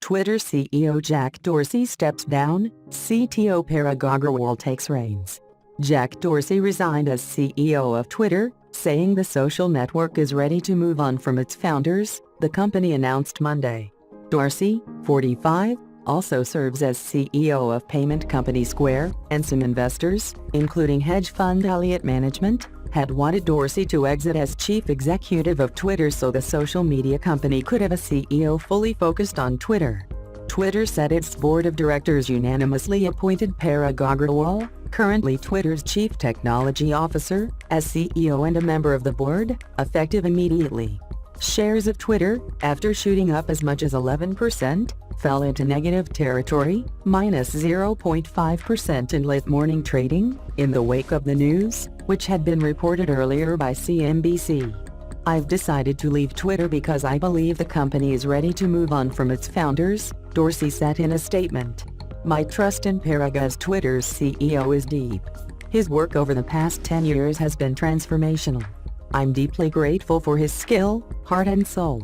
Twitter CEO Jack Dorsey steps down, CTO Parag Agrawal takes reins. Jack Dorsey resigned as CEO of Twitter, saying the social network is ready to move on from its founders, the company announced Monday. Dorsey, 45, also serves as CEO of payment company Square, and some investors, including hedge fund Elliott Management, had wanted Dorsey to exit as chief executive of Twitter so the social media company could have a CEO fully focused on Twitter. Twitter said its board of directors unanimously appointed Parag Agrawal, currently Twitter's chief technology officer, as CEO and a member of the board, effective immediately. Shares of Twitter, after shooting up as much as 11%, fell into negative territory, minus 0.5% in late morning trading, in the wake of the news, which had been reported earlier by CNBC. "I've decided to leave Twitter because I believe the company is ready to move on from its founders," Dorsey said in a statement. "My trust in Parag as Twitter's CEO is deep. His work over the past 10 years has been transformational. I'm deeply grateful for his skill, heart and soul.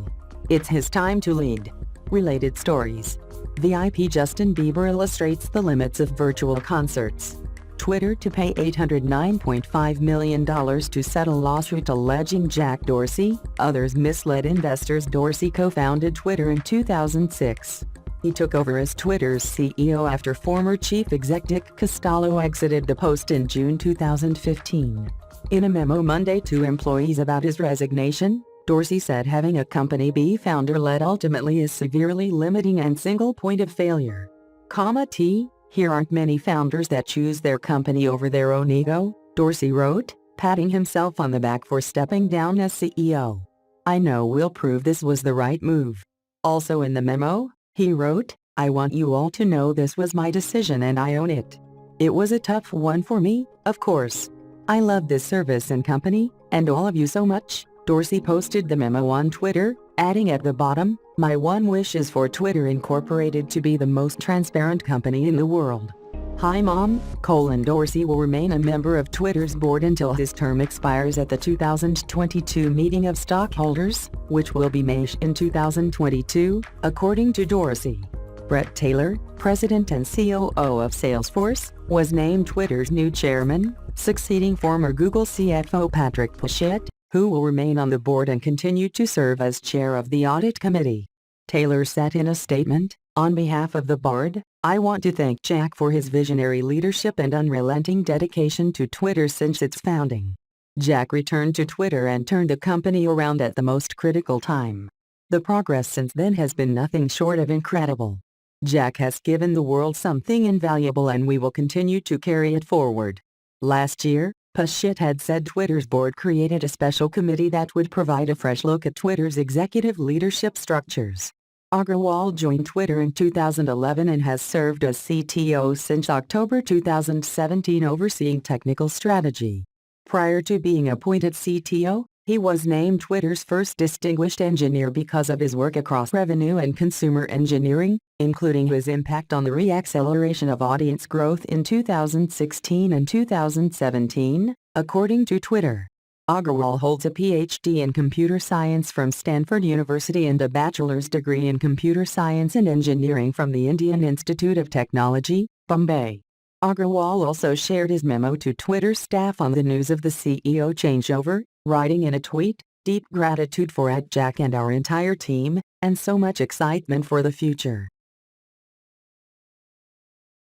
It's his time to lead." Related stories. VIP Justin Bieber illustrates the limits of virtual concerts. Twitter to pay $809.5 million to settle lawsuit alleging Jack Dorsey, others misled investors. Dorsey co-founded Twitter in 2006. He took over as Twitter's CEO after former chief exec Dick Costolo exited the post in June 2015. In a memo Monday to employees about his resignation, Dorsey said having a company be founder-led ultimately is severely limiting and single point of failure. Here aren't many founders that choose their company over their own ego, Dorsey wrote, patting himself on the back for stepping down as CEO. "I know we'll prove this was the right move." Also in the memo, he wrote, "I want you all to know this was my decision and I own it. It was a tough one for me, of course. I love this service and company, and all of you so much." Dorsey posted the memo on Twitter, adding at the bottom, "My one wish is for Twitter Incorporated to be the most transparent company in the world. Hi Mom." Dorsey will remain a member of Twitter's board until his term expires at the 2022 meeting of stockholders, which will be May in 2022, according to Dorsey. Bret Taylor, president and COO of Salesforce, was named Twitter's new chairman, succeeding former Google CFO Patrick Pichette, who will remain on the board and continue to serve as chair of the audit committee. Taylor said in a statement, "On behalf of the board, I want to thank Jack for his visionary leadership and unrelenting dedication to Twitter since its founding. Jack returned to Twitter and turned the company around at the most critical time. The progress since then has been nothing short of incredible. Jack has given the world something invaluable and we will continue to carry it forward." Last year, Pichette had said Twitter's board created a special committee that would provide a fresh look at Twitter's executive leadership structures. Agrawal joined Twitter in 2011 and has served as CTO since October 2017, overseeing technical strategy. Prior to being appointed CTO, he was named Twitter's first distinguished engineer because of his work across revenue and consumer engineering, including his impact on the re-acceleration of audience growth in 2016 and 2017, according to Twitter. Agrawal holds a PhD in computer science from Stanford University and a bachelor's degree in computer science and engineering from the Indian Institute of Technology, Bombay. Agrawal also shared his memo to Twitter staff on the news of the CEO changeover, writing in a tweet, "Deep gratitude for Jack and our entire team, and so much excitement for the future."